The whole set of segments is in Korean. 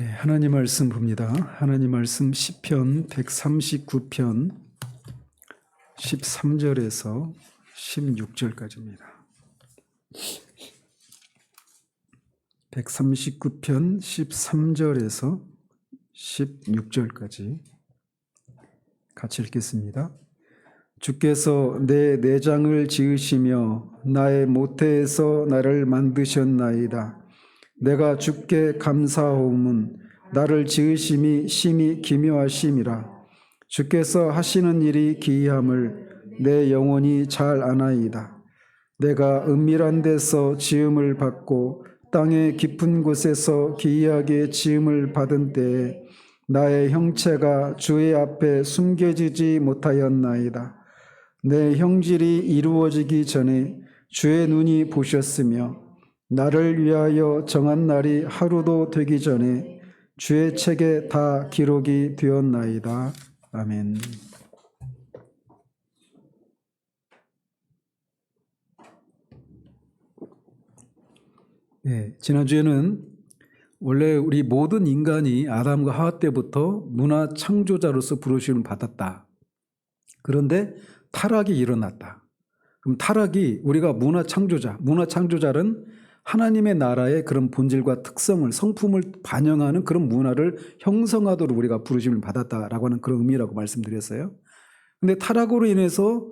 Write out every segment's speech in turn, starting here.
하나님 말씀 봅니다. 하나님 말씀 시편 139편 13절에서 16절까지입니다. 139편 13절에서 16절까지 같이 읽겠습니다. 주께서 내 내장을 지으시며 나의 모태에서 나를 만드셨나이다. 내가 주께 감사하오문 나를 지으심이 심히 기묘하심이라. 주께서 하시는 일이 기이함을 내 영혼이 잘 아나이다. 내가 은밀한 데서 지음을 받고 땅의 깊은 곳에서 기이하게 지음을 받은 때에 나의 형체가 주의 앞에 숨겨지지 못하였나이다. 내 형질이 이루어지기 전에 주의 눈이 보셨으며 나를 위하여 정한 날이 하루도 되기 전에 주의 책에 다 기록이 되었나이다. 아멘. 지난주에는 원래 우리 모든 인간이 아담과 하와 때부터 문화 창조자로서 부르심을 받았다. 그런데 타락이 일어났다. 그럼 타락이 우리가 문화 창조자는 하나님의 나라의 그런 본질과 특성을, 성품을 반영하는 그런 문화를 형성하도록 우리가 부르심을 받았다라고 하는 그런 의미라고 말씀드렸어요. 근데 타락으로 인해서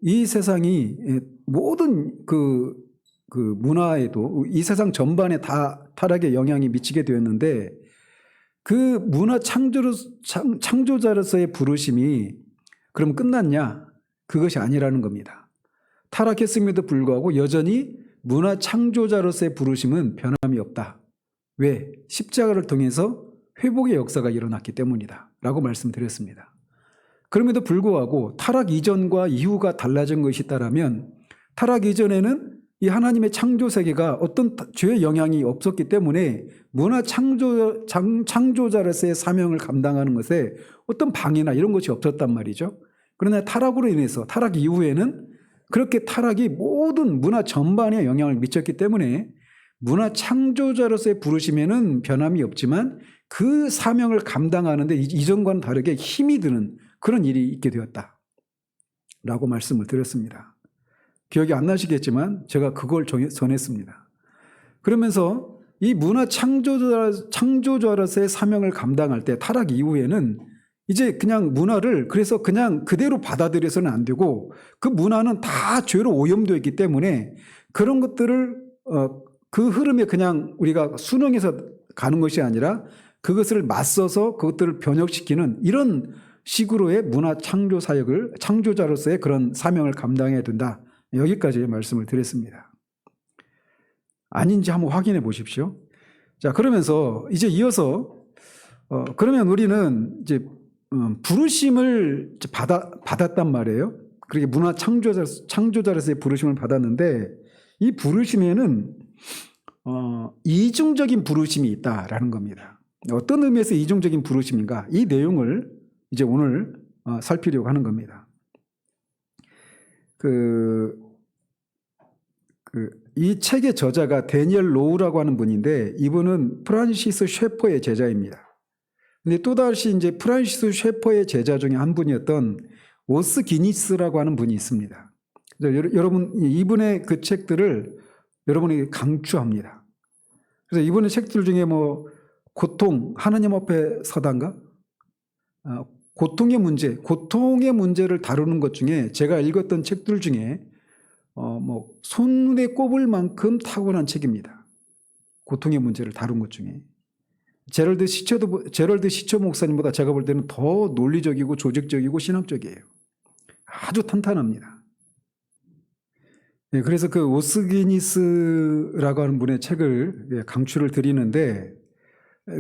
이 세상이 모든 그 문화에도 이 세상 전반에 다 타락의 영향이 미치게 되었는데 그 문화 창조자로서의 부르심이 그럼 끝났냐? 그것이 아니라는 겁니다. 타락했음에도 불구하고 여전히 문화 창조자로서의 부르심은 변함이 없다. 왜? 십자가를 통해서 회복의 역사가 일어났기 때문이다 라고 말씀드렸습니다. 그럼에도 불구하고 타락 이전과 이후가 달라진 것이 있다면 타락 이전에는 이 하나님의 창조 세계가 어떤 죄의 영향이 없었기 때문에 문화 창조자로서의 사명을 감당하는 것에 어떤 방해나 이런 것이 없었단 말이죠. 그러나 타락으로 인해서 타락 이후에는 그렇게 타락이 모든 문화 전반에 영향을 미쳤기 때문에 문화 창조자로서의 부르심에는 변함이 없지만 그 사명을 감당하는데 이전과는 다르게 힘이 드는 그런 일이 있게 되었다라고 말씀을 드렸습니다. 기억이 안 나시겠지만 제가 그걸 전했습니다. 그러면서 이 문화 창조자로서의 사명을 감당할 때 타락 이후에는 이제 그냥 문화를 그래서 그냥 그대로 받아들여서는 안 되고 그 문화는 다 죄로 오염되어 있기 때문에 그런 것들을 그 흐름에 그냥 우리가 순응해서 가는 것이 아니라 그것을 맞서서 그것들을 변혁시키는 이런 식으로의 문화 창조 사역을 창조자로서의 그런 사명을 감당해야 된다. 여기까지 말씀을 드렸습니다. 아닌지 한번 확인해 보십시오. 자, 그러면서 이제 이어서 그러면 우리는 이제 부르심을 받았단 말이에요. 그렇게 문화 창조자로서의 부르심을 받았는데 이 부르심에는 이중적인 부르심이 있다라는 겁니다. 어떤 의미에서 이중적인 부르심인가? 이 내용을 이제 오늘 살피려고 하는 겁니다. 이 책의 저자가 데니엘 로우라고 하는 분인데 이분은 프란시스 셰퍼의 제자입니다. 근데 또다시 이제 프란시스 셰퍼의 제자 중에 한 분이었던 오스 기니스라고 하는 분이 있습니다. 여러분 이분의 그 책들을 여러분에게 강추합니다. 그래서 이분의 책들 중에 뭐 고통, 하나님 앞에 서단가, 고통의 문제를 다루는 것 중에 제가 읽었던 책들 중에 뭐 손에 꼽을 만큼 탁월한 책입니다. 고통의 문제를 다룬 것 중에. 제럴드 시처 목사님보다 제가 볼 때는 더 논리적이고 조직적이고 신학적이에요. 아주 탄탄합니다. 그래서 그 오스기니스라고 하는 분의 책을 강추를 드리는데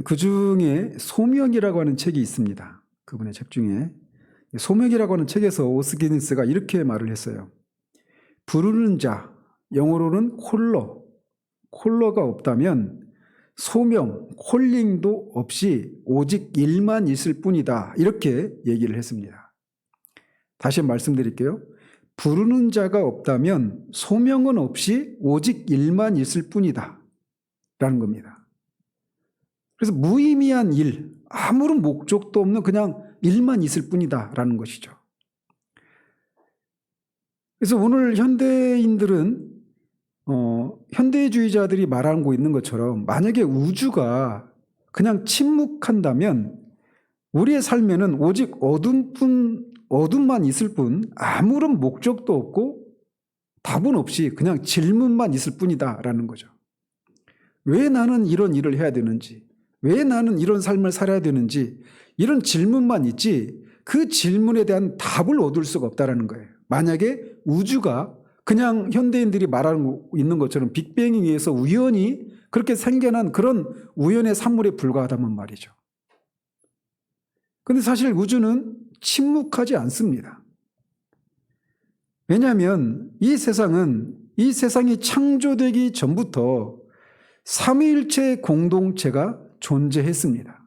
그 중에 소명이라고 하는 책이 있습니다. 그분의 책 중에 소명이라고 하는 책에서 오스기니스가 이렇게 말을 했어요. 부르는 자, 영어로는 콜러가 없다면 소명, 콜링도 없이 오직 일만 있을 뿐이다. 이렇게 얘기를 했습니다. 다시 말씀드릴게요. 부르는 자가 없다면 소명은 없이 오직 일만 있을 뿐이다. 라는 겁니다. 그래서 무의미한 일, 아무런 목적도 없는 그냥 일만 있을 뿐이다라는 것이죠. 그래서 오늘 현대인들은 현대주의자들이 말하고 있는 것처럼 만약에 우주가 그냥 침묵한다면 우리의 삶에는 오직 어둠만 있을 뿐 아무런 목적도 없고 답은 없이 그냥 질문만 있을 뿐이다라는 거죠. 왜 나는 이런 일을 해야 되는지, 왜 나는 이런 삶을 살아야 되는지 이런 질문만 있지 그 질문에 대한 답을 얻을 수가 없다라는 거예요. 만약에 우주가 그냥 현대인들이 말하고 있는 것처럼 빅뱅에 의해서 우연히 그렇게 생겨난 그런 우연의 산물에 불과하다면 말이죠. 그런데 사실 우주는 침묵하지 않습니다. 왜냐하면 이 세상이 창조되기 전부터 삼위일체 공동체가 존재했습니다.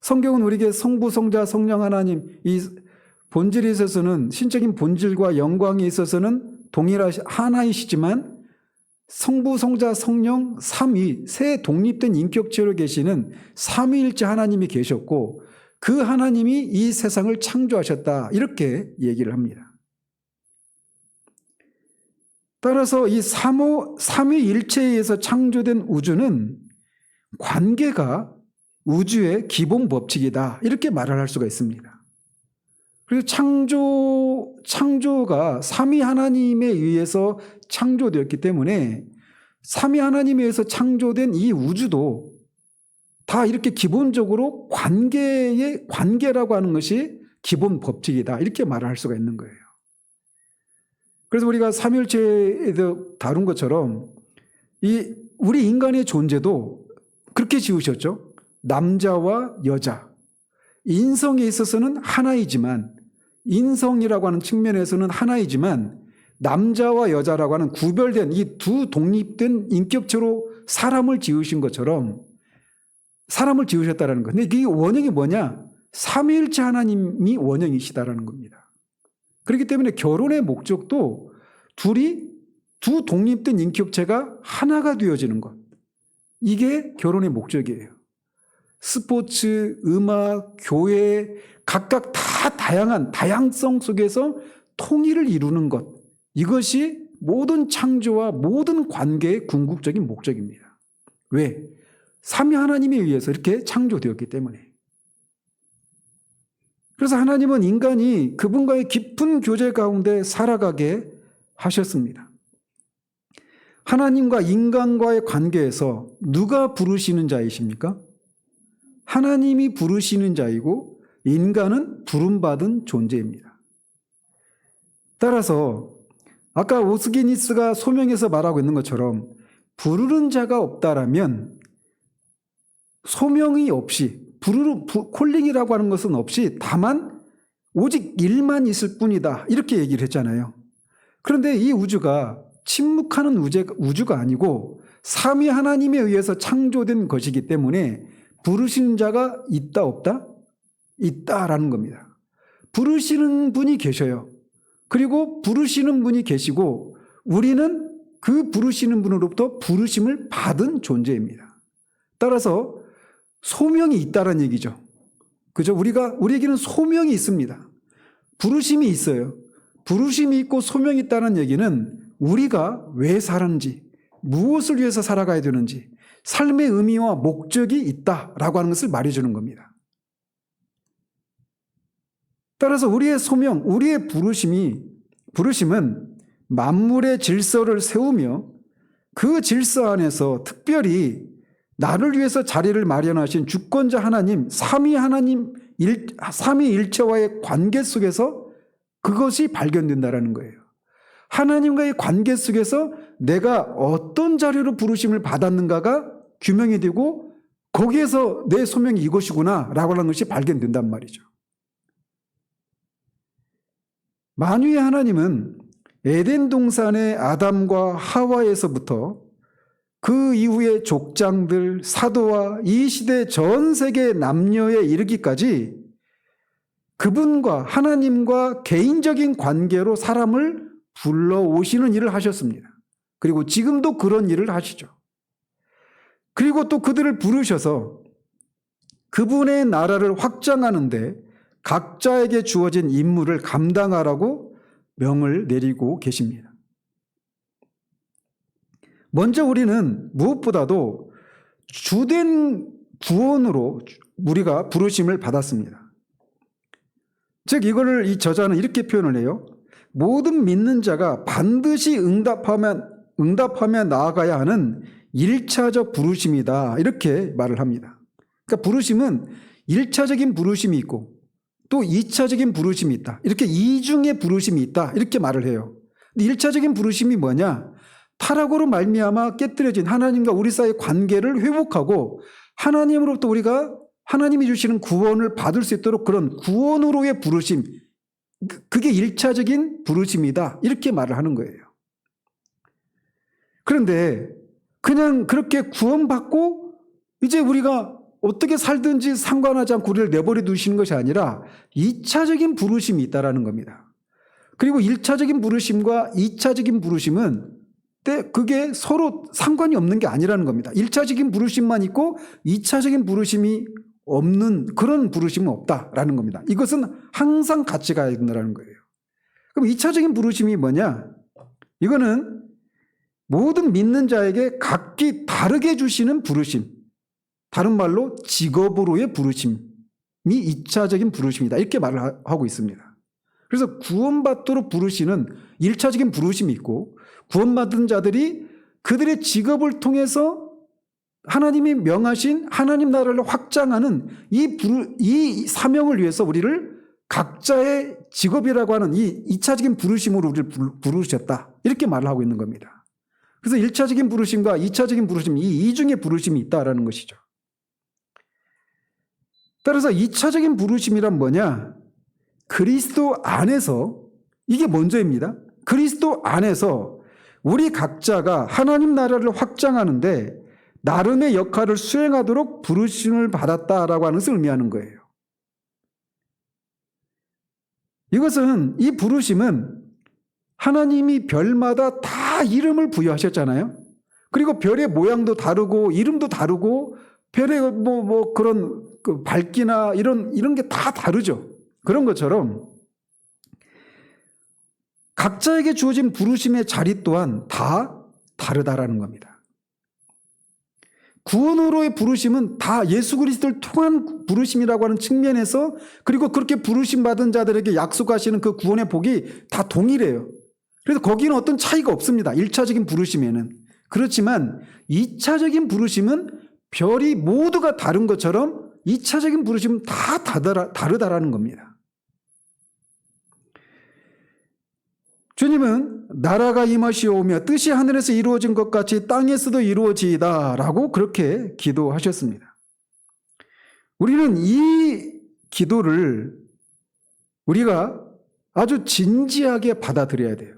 성경은 우리에게 성부, 성자, 성령 하나님 이 본질에 있어서는 신적인 본질과 영광에 있어서는 하나이시지만 성부, 성자, 성령, 삼위 세 독립된 인격체로 계시는 삼위일체 하나님이 계셨고 그 하나님이 이 세상을 창조하셨다 이렇게 얘기를 합니다. 따라서 이 삼위일체에 의해서 창조된 우주는 관계가 우주의 기본 법칙이다 이렇게 말을 할 수가 있습니다. 그리고 창조가 삼위 하나님에 의해서 창조되었기 때문에 삼위 하나님에 의해서 창조된 이 우주도 다 이렇게 기본적으로 관계라고 하는 것이 기본 법칙이다 이렇게 말을 할 수가 있는 거예요. 그래서 우리가 삼위일체에서 다룬 것처럼 우리 인간의 존재도 그렇게 지으셨죠. 남자와 여자. 인성에 있어서는 하나이지만 인성이라고 하는 측면에서는 하나이지만 남자와 여자라고 하는 구별된 이 두 독립된 인격체로 사람을 지으신 것처럼 사람을 지으셨다는 것. 근데 이 원형이 뭐냐? 삼위일체 하나님이 원형이시다라는 겁니다. 그렇기 때문에 결혼의 목적도 두 독립된 인격체가 하나가 되어지는 것. 이게 결혼의 목적이에요. 스포츠, 음악, 교회 각각 다 다양성 속에서 통일을 이루는 것. 이것이 모든 창조와 모든 관계의 궁극적인 목적입니다. 왜? 삼위 하나님에 의해서 이렇게 창조되었기 때문에. 그래서 하나님은 인간이 그분과의 깊은 교제 가운데 살아가게 하셨습니다. 하나님과 인간과의 관계에서 누가 부르시는 자이십니까? 하나님이 부르시는 자이고 인간은 부름받은 존재입니다. 따라서 아까 오스게니스가 소명에서 말하고 있는 것처럼 부르는 자가 없다라면 소명이 없이 콜링이라고 하는 것은 없이 다만 오직 일만 있을 뿐이다 이렇게 얘기를 했잖아요. 그런데 이 우주가 침묵하는 우주가 아니고 삼위 하나님에 의해서 창조된 것이기 때문에 부르시는 자가 있다 없다? 있다라는 겁니다. 부르시는 분이 계셔요. 그리고 부르시는 분이 계시고 우리는 그 부르시는 분으로부터 부르심을 받은 존재입니다. 따라서 소명이 있다는 얘기죠. 그죠? 우리에게는 소명이 있습니다. 부르심이 있어요. 부르심이 있고 소명이 있다는 얘기는 우리가 왜 사는지, 무엇을 위해서 살아가야 되는지, 삶의 의미와 목적이 있다라고 하는 것을 말해주는 겁니다. 따라서 우리의 소명, 우리의 부르심은 만물의 질서를 세우며 그 질서 안에서 특별히 나를 위해서 자리를 마련하신 주권자 하나님, 삼위일체와의 관계 속에서 그것이 발견된다는 거예요. 하나님과의 관계 속에서 내가 어떤 자리로 부르심을 받았는가가 규명이 되고 거기에서 내 소명이 이것이구나 라고 하는 것이 발견된단 말이죠. 만유의 하나님은 에덴 동산의 아담과 하와에서부터 그 이후의 족장들, 사도와 이 시대 전 세계 남녀에 이르기까지 그분과 하나님과 개인적인 관계로 사람을 불러오시는 일을 하셨습니다. 그리고 지금도 그런 일을 하시죠. 그리고 또 그들을 부르셔서 그분의 나라를 확장하는데 각자에게 주어진 임무를 감당하라고 명을 내리고 계십니다. 먼저 우리는 무엇보다도 주된 구원으로 우리가 부르심을 받았습니다. 즉 이거를 이 저자는 이렇게 표현을 해요. 모든 믿는 자가 반드시 응답하며 나아가야 하는 1차적 부르심이다. 이렇게 말을 합니다. 그러니까 부르심은 1차적인 부르심이 있고 또 2차적인 부르심이 있다. 이렇게 이중의 부르심이 있다. 이렇게 말을 해요. 근데 1차적인 부르심이 뭐냐? 타락으로 말미암아 깨뜨려진 하나님과 우리 사이의 관계를 회복하고 하나님으로부터 우리가 하나님이 주시는 구원을 받을 수 있도록 그런 구원으로의 부르심, 그게 1차적인 부르심이다. 이렇게 말을 하는 거예요. 그런데 그냥 그렇게 구원받고 이제 우리가 어떻게 살든지 상관하지 않고 우리를 내버려 두시는 것이 아니라 2차적인 부르심이 있다는 겁니다. 그리고 1차적인 부르심과 2차적인 부르심은 그게 서로 상관이 없는 게 아니라는 겁니다. 1차적인 부르심만 있고 2차적인 부르심이 없는 그런 부르심은 없다라는 겁니다. 이것은 항상 같이 가야 된다는 거예요. 그럼 2차적인 부르심이 뭐냐? 이거는 모든 믿는 자에게 각기 다르게 주시는 부르심, 다른 말로 직업으로의 부르심이 2차적인 부르심이다. 이렇게 말을 하고 있습니다. 그래서 구원받도록 부르시는 1차적인 부르심이 있고 구원받은 자들이 그들의 직업을 통해서 하나님이 명하신 하나님 나라를 확장하는 이 사명을 위해서 우리를 각자의 직업이라고 하는 이 2차적인 부르심으로 우리를 부르셨다. 이렇게 말을 하고 있는 겁니다. 그래서 1차적인 부르심과 2차적인 부르심, 이 이중의 부르심이 있다라는 것이죠. 따라서 2차적인 부르심이란 뭐냐? 그리스도 안에서, 이게 먼저입니다. 그리스도 안에서 우리 각자가 하나님 나라를 확장하는데 나름의 역할을 수행하도록 부르심을 받았다라고 하는 것을 의미하는 거예요. 이것은, 이 부르심은 하나님이 별마다 다 이름을 부여하셨잖아요. 그리고 별의 모양도 다르고 이름도 다르고 별의 그런 밝기나 이런 게 다 다르죠. 그런 것처럼 각자에게 주어진 부르심의 자리 또한 다 다르다라는 겁니다. 구원으로의 부르심은 다 예수 그리스도를 통한 부르심이라고 하는 측면에서, 그리고 그렇게 부르심 받은 자들에게 약속하시는 그 구원의 복이 다 동일해요. 그래서 거기는 어떤 차이가 없습니다. 1차적인 부르심에는. 그렇지만 2차적인 부르심은 별이 모두가 다른 것처럼 2차적인 부르심은 다 다르다라는 겁니다. 주님은 나라가 임하시오며 뜻이 하늘에서 이루어진 것 같이 땅에서도 이루어지이다 라고 그렇게 기도하셨습니다. 우리는 이 기도를 우리가 아주 진지하게 받아들여야 돼요.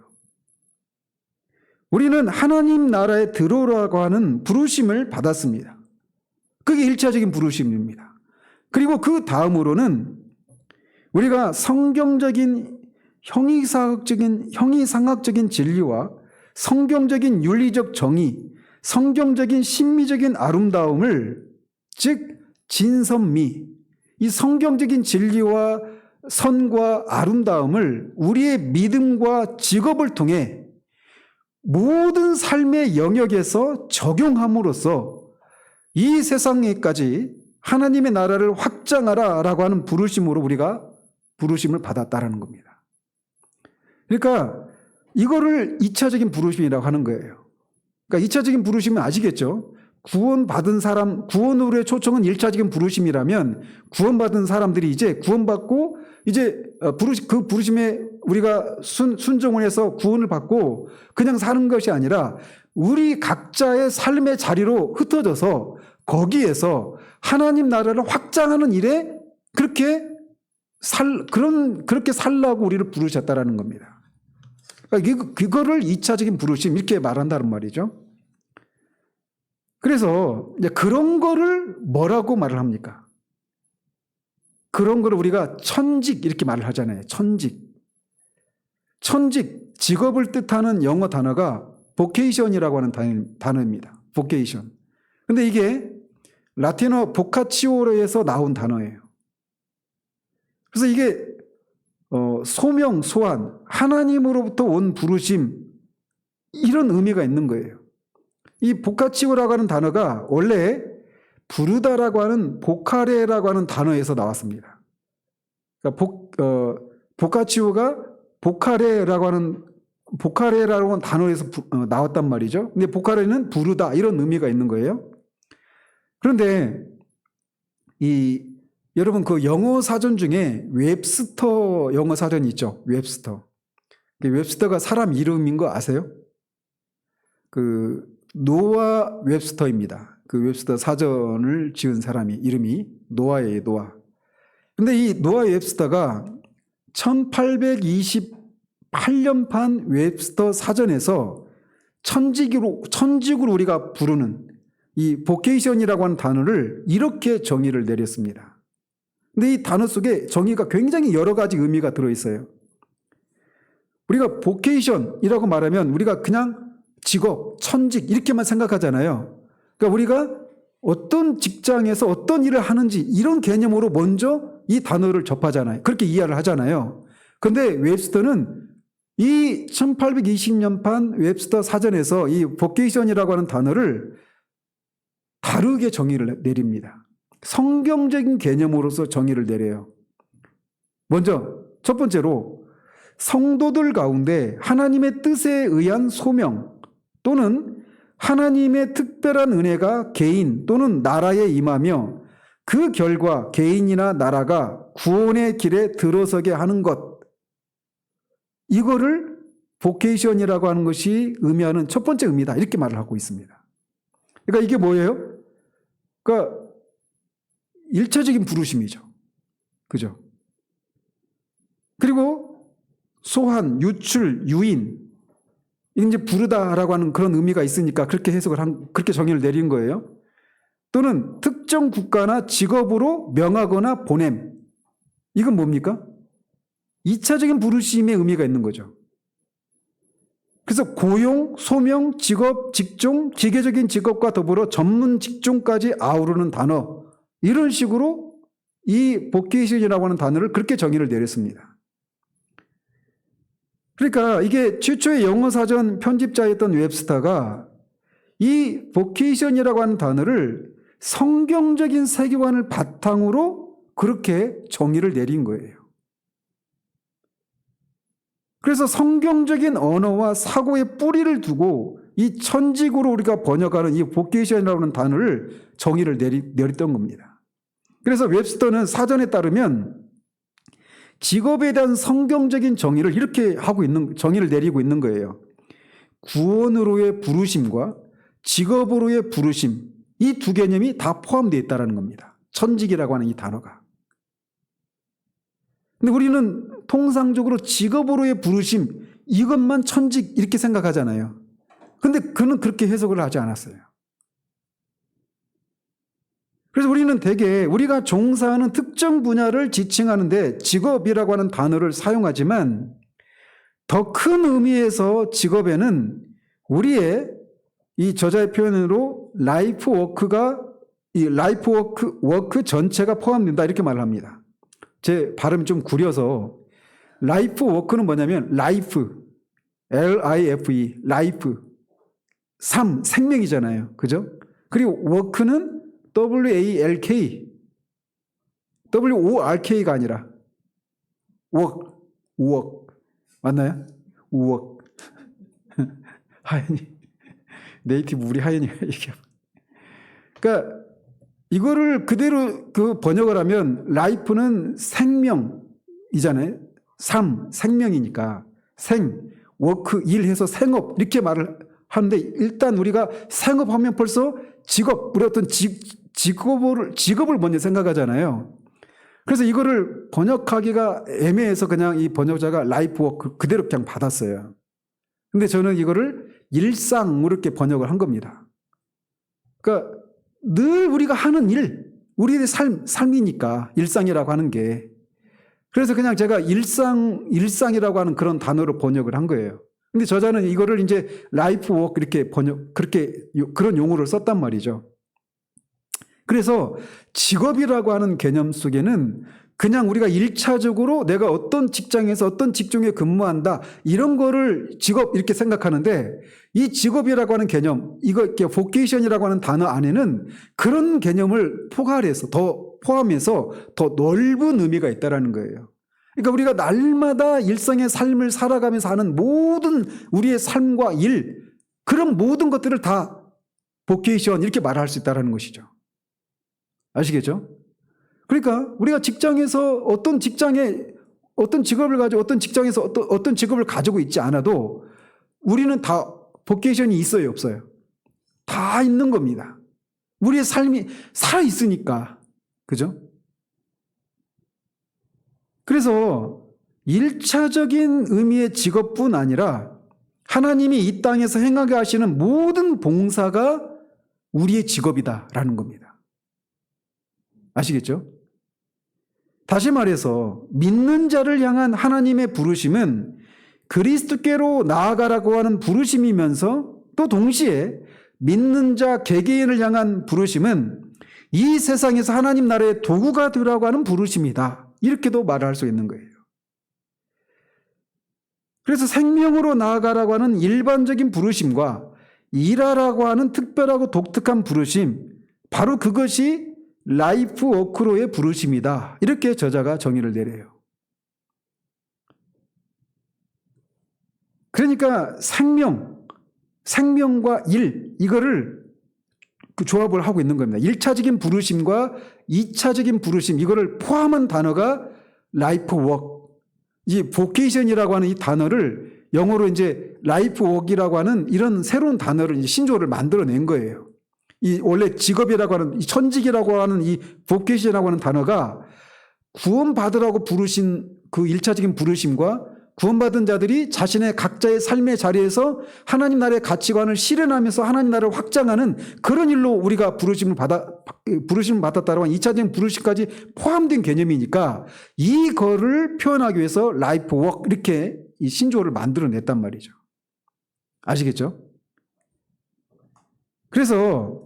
우리는 하나님 나라에 들어오라고 하는 부르심을 받았습니다. 그게 1차적인 부르심입니다. 그리고 그 다음으로는 우리가 성경적인 형이상학적인 진리와 성경적인 윤리적 정의, 성경적인 심미적인 아름다움을, 즉 진선미, 이 성경적인 진리와 선과 아름다움을 우리의 믿음과 직업을 통해 모든 삶의 영역에서 적용함으로써 이 세상에까지 하나님의 나라를 확장하라라고 하는 부르심으로 우리가 부르심을 받았다라는 겁니다. 그러니까 이거를 2차적인 부르심이라고 하는 거예요. 그러니까 2차적인 부르심은 아시겠죠? 구원받은 사람, 구원으로의 초청은 1차적인 부르심이라면 구원받은 사람들이 이제 구원받고 이제 그 부르심에 우리가 순종을 해서 구원을 받고 그냥 사는 것이 아니라 우리 각자의 삶의 자리로 흩어져서 거기에서 하나님 나라를 확장하는 일에 그렇게 살라고 우리를 부르셨다라는 겁니다. 그러니까 그거를 2차적인 부르심 이렇게 말한다는 말이죠. 그래서 이제 그런 거를 뭐라고 말을 합니까? 그런 거를 우리가 천직 이렇게 말을 하잖아요. 천직, 직업을 뜻하는 영어 단어가 vocation이라고 하는 단어입니다. vocation. 근데 이게 라틴어 보카치오로에서 나온 단어예요. 그래서 이게 소명, 소환, 하나님으로부터 온 부르심, 이런 의미가 있는 거예요. 이 보카치오라고 하는 단어가 원래 부르다라고 하는 보카레라고 하는 단어에서 나왔습니다. 그러니까 보카치오가 보카레라고 하는 단어에서 나왔단 말이죠. 근데 보카레는 부르다, 이런 의미가 있는 거예요. 그런데 여러분 그 영어 사전 중에 웹스터 영어 사전이 있죠. 웹스터. 웹스터가 사람 이름인 거 아세요? 그 노아 웹스터입니다. 그 웹스터 사전을 지은 사람이 이름이 노아예요. 노아. 근데 이 노아 웹스터가 1828년판 웹스터 사전에서 천직으로 우리가 부르는 이 보케이션이라고 하는 단어를 이렇게 정의를 내렸습니다. 근데 이 단어 속에 정의가 굉장히 여러 가지 의미가 들어있어요. 우리가 보케이션이라고 말하면 우리가 그냥 직업, 천직 이렇게만 생각하잖아요. 그러니까 우리가 어떤 직장에서 어떤 일을 하는지 이런 개념으로 먼저 이 단어를 접하잖아요. 그렇게 이해를 하잖아요. 그런데 웹스터는 이 1820년판 웹스터 사전에서 이 보케이션이라고 하는 단어를 다르게 정의를 내립니다. 성경적인 개념으로서 정의를 내려요. 먼저 첫 번째로 성도들 가운데 하나님의 뜻에 의한 소명 또는 하나님의 특별한 은혜가 개인 또는 나라에 임하며 그 결과 개인이나 나라가 구원의 길에 들어서게 하는 것, 이거를 보케이션이라고 하는 것이 의미하는 첫 번째 의미다, 이렇게 말을 하고 있습니다. 그러니까 이게 뭐예요? 그러니까 일차적인 부르심이죠. 그죠? 그리고 소환, 유출, 유인, 이제 부르다라고 하는 그런 의미가 있으니까 그렇게 그렇게 정의를 내린 거예요. 또는 특정 국가나 직업으로 명하거나 보냄. 이건 뭡니까? 2차적인 부르심의 의미가 있는 거죠. 그래서 고용, 소명, 직업, 직종, 기계적인 직업과 더불어 전문 직종까지 아우르는 단어, 이런 식으로 이 보케이션이라고 하는 단어를 그렇게 정의를 내렸습니다. 그러니까 이게 최초의 영어 사전 편집자였던 웹스터가 이 보케이션이라고 하는 단어를 성경적인 세계관을 바탕으로 그렇게 정의를 내린 거예요. 그래서 성경적인 언어와 사고의 뿌리를 두고 이 천직으로 우리가 번역하는 이 보케이션이라고 하는 단어를 정의를 내렸던 겁니다. 그래서 웹스터는 사전에 따르면 직업에 대한 성경적인 정의를 이렇게 정의를 내리고 있는 거예요. 구원으로의 부르심과 직업으로의 부르심, 이 두 개념이 다 포함되어 있다는 겁니다. 천직이라고 하는 이 단어가. 근데 우리는 통상적으로 직업으로의 부르심, 이것만 천직 이렇게 생각하잖아요. 근데 그는 그렇게 해석을 하지 않았어요. 그래서 우리는 대개 우리가 종사하는 특정 분야를 지칭하는데 직업이라고 하는 단어를 사용하지만 더 큰 의미에서 직업에는 우리의 이 저자의 표현으로 라이프 워크 전체가 포함된다, 이렇게 말을 합니다. 제 발음이 좀 구려서 라이프 워크는 뭐냐면 라이프, L-I-F-E, 라이프, 삶, 생명이잖아요. 그죠? 그리고 워크는 W-A-L-K, W-O-R-K가 아니라 work, 맞나요? work. 하연이, 네이티브 우리 하연이가 얘기하면. 그러니까 이거를 그대로 번역을 하면 라이프는 생명이잖아요. 삶, 생명이니까 워크, 일해서 생업, 이렇게 말을 하는데 일단 우리가 생업하면 벌써 직업, 우리 어떤 직업을 먼저 생각하잖아요. 그래서 이거를 번역하기가 애매해서 그냥 이 번역자가 라이프 워크 그대로 그냥 받았어요. 근데 저는 이거를 일상으로 이렇게 번역을 한 겁니다. 그러니까 늘 우리가 하는 일, 우리의 삶이니까 일상이라고 하는 게. 그래서 그냥 제가 일상이라고 하는 그런 단어로 번역을 한 거예요. 근데 저자는 이거를 이제 라이프 워크 이렇게 그런 용어를 썼단 말이죠. 그래서 직업이라고 하는 개념 속에는 그냥 우리가 1차적으로 내가 어떤 직장에서 어떤 직종에 근무한다 이런 거를 직업 이렇게 생각하는데, 이 직업이라고 하는 개념, 이거 이렇게 vocation이라고 하는 단어 안에는 그런 개념을 포괄해서 더 포함해서 더 넓은 의미가 있다라는 거예요. 그러니까 우리가 날마다 일상의 삶을 살아가면서 하는 모든 우리의 삶과 일, 그런 모든 것들을 다 vocation 이렇게 말할 수 있다는 것이죠. 아시겠죠? 그러니까 우리가 직장에서 어떤 직장에 어떤 직업을 가지고 어떤 직장에서 어떤 직업을 가지고 있지 않아도 우리는 다 vocation이 있어요, 없어요? 다 있는 겁니다. 우리의 삶이 살아 있으니까. 그죠? 그래서 1차적인 의미의 직업뿐 아니라 하나님이 이 땅에서 행하게 하시는 모든 봉사가 우리의 직업이다라는 겁니다. 아시겠죠? 다시 말해서 믿는 자를 향한 하나님의 부르심은 그리스도께로 나아가라고 하는 부르심이면서, 또 동시에 믿는 자 개개인을 향한 부르심은 이 세상에서 하나님 나라의 도구가 되라고 하는 부르심이다. 이렇게도 말할 수 있는 거예요. 그래서 생명으로 나아가라고 하는 일반적인 부르심과 일하라고 하는 특별하고 독특한 부르심, 바로 그것이 라이프 워크로의 부르심이다. 이렇게 저자가 정의를 내려요. 그러니까 생명과 일, 이거를 그 조합을 하고 있는 겁니다. 1차적인 부르심과 2차적인 부르심, 이거를 포함한 단어가 라이프 워크. 이 vocation이라고 하는 이 단어를 영어로 이제 라이프 워크이라고 하는 이런 새로운 단어를 이제 신조어를 만들어낸 거예요. 이 원래 직업이라고 하는, 이 천직이라고 하는 이 vocation이라고 하는 단어가 구원받으라고 부르신 그 1차적인 부르심과 구원받은 자들이 자신의 각자의 삶의 자리에서 하나님 나라의 가치관을 실현하면서 하나님 나라를 확장하는 그런 일로 우리가 부르심을 받았다라고 하는 2차적인 부르심까지 포함된 개념이니까, 이거를 표현하기 위해서 라이프 워크 이렇게 이 신조어를 만들어냈단 말이죠. 아시겠죠? 그래서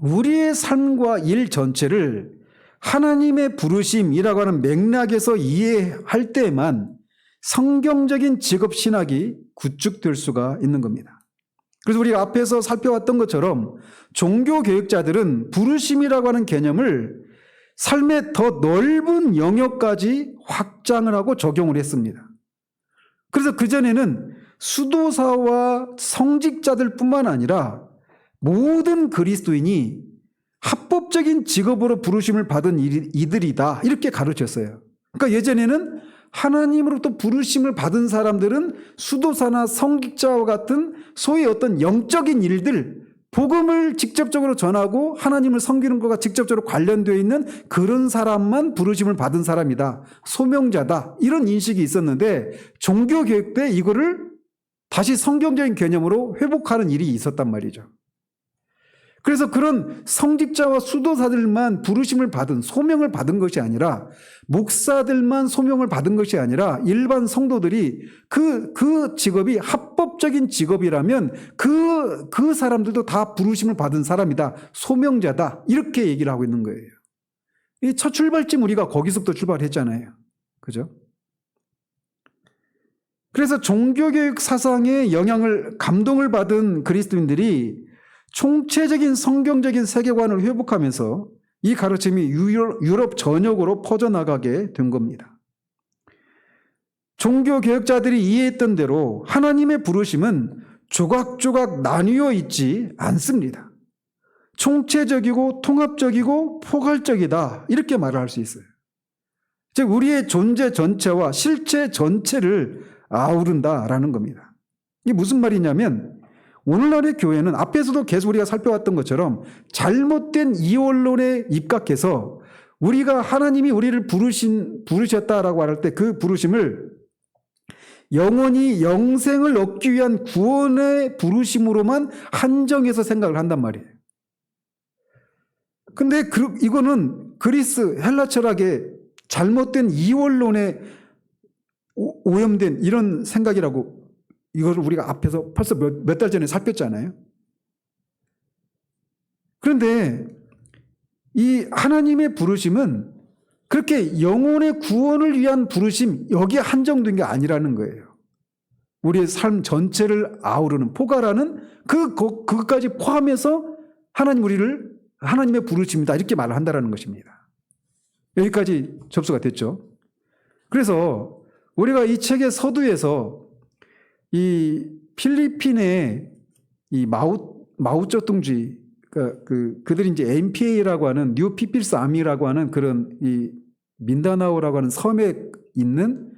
우리의 삶과 일 전체를 하나님의 부르심이라고 하는 맥락에서 이해할 때만 성경적인 직업 신학이 구축될 수가 있는 겁니다. 그래서 우리가 앞에서 살펴왔던 것처럼 종교 교육자들은 부르심이라고 하는 개념을 삶의 더 넓은 영역까지 확장을 하고 적용을 했습니다. 그래서 그전에는 수도사와 성직자들 뿐만 아니라 모든 그리스도인이 합법적인 직업으로 부르심을 받은 이들이다, 이렇게 가르쳤어요. 그러니까 예전에는 하나님으로부터 부르심을 받은 사람들은 수도사나 성직자와 같은 소위 어떤 영적인 일들, 복음을 직접적으로 전하고 하나님을 섬기는 것과 직접적으로 관련되어 있는 그런 사람만 부르심을 받은 사람이다, 소명자다, 이런 인식이 있었는데 종교개혁 때 이거를 다시 성경적인 개념으로 회복하는 일이 있었단 말이죠. 그래서 그런 성직자와 수도사들만 부르심을 받은, 소명을 받은 것이 아니라, 목사들만 소명을 받은 것이 아니라 일반 성도들이 그 직업이 합법적인 직업이라면 그 사람들도 다 부르심을 받은 사람이다, 소명자다, 이렇게 얘기를 하고 있는 거예요. 이 첫 출발점 우리가 거기서부터 출발했잖아요. 그죠? 그래서 종교교육 사상의 영향을, 감동을 받은 그리스도인들이 총체적인 성경적인 세계관을 회복하면서 이 가르침이 유럽 전역으로 퍼져나가게 된 겁니다. 종교개혁자들이 이해했던 대로 하나님의 부르심은 조각조각 나뉘어 있지 않습니다. 총체적이고 통합적이고 포괄적이다, 이렇게 말을 할 수 있어요. 즉 우리의 존재 전체와 실체 전체를 아우른다라는 겁니다. 이게 무슨 말이냐면, 오늘날의 교회는 앞에서도 계속 우리가 살펴왔던 것처럼 잘못된 이원론에 입각해서 우리가 하나님이 우리를 부르셨다라고 할 때 그 부르심을 영원히 영생을 얻기 위한 구원의 부르심으로만 한정해서 생각을 한단 말이에요. 근데 이거는 그리스 헬라 철학의 잘못된 이원론에 오염된 이런 생각이라고, 이거를 우리가 앞에서 벌써 몇 달 전에 살폈잖아요. 그런데 이 하나님의 부르심은 그렇게 영혼의 구원을 위한 부르심, 여기에 한정된 게 아니라는 거예요. 우리의 삶 전체를 아우르는, 포괄하는 그것까지 포함해서 하나님의 부르심이다, 이렇게 말을 한다는 것입니다. 여기까지 접수가 됐죠. 그래서 우리가 이 책의 서두에서 이 필리핀의 이 마오쩌둥주의, 그들이 이제 NPA라고 하는 뉴 피플스 아미라고 하는 그런 이 민다나오라고 하는 섬에 있는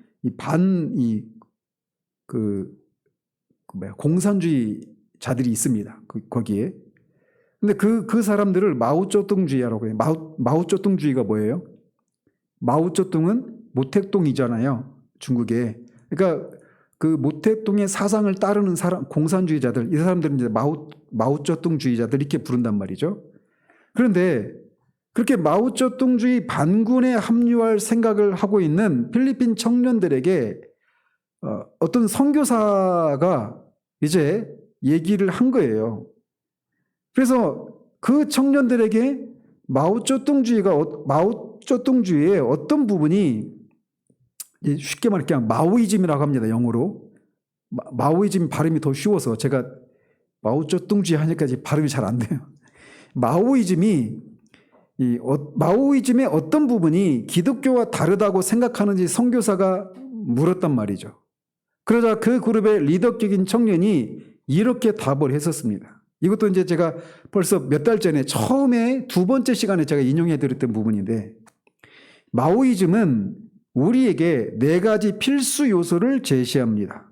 공산주의자들이 있습니다. 거기에. 근데 그 사람들을 마오쩌둥주의라고 해요. 마오쩌둥주의가 뭐예요? 마오쩌둥은 모택동이잖아요. 중국에. 그러니까 그 모택동의 사상을 따르는 공산주의자들, 이 사람들은 이제 마오쩌둥주의자들 이렇게 부른단 말이죠. 그런데 그렇게 마오쩌둥주의 반군에 합류할 생각을 하고 있는 필리핀 청년들에게 어떤 선교사가 이제 얘기를 한 거예요. 그래서 그 청년들에게 마오쩌둥주의의 어떤 부분이, 쉽게 말해 그냥 마오이즘이라고 합니다. 영어로. 마오이즘 발음이 더 쉬워서 제가 마오쩌둥주의 하니까 발음이 잘 안 돼요. 마오이즘의 어떤 부분이 기독교와 다르다고 생각하는지 선교사가 물었단 말이죠. 그러자 그 그룹의 리더격인 청년이 이렇게 답을 했었습니다. 이것도 이제 제가 벌써 몇 달 전에 처음에 두 번째 시간에 제가 인용해 드렸던 부분인데, 마오이즘은 우리에게 네 가지 필수 요소를 제시합니다.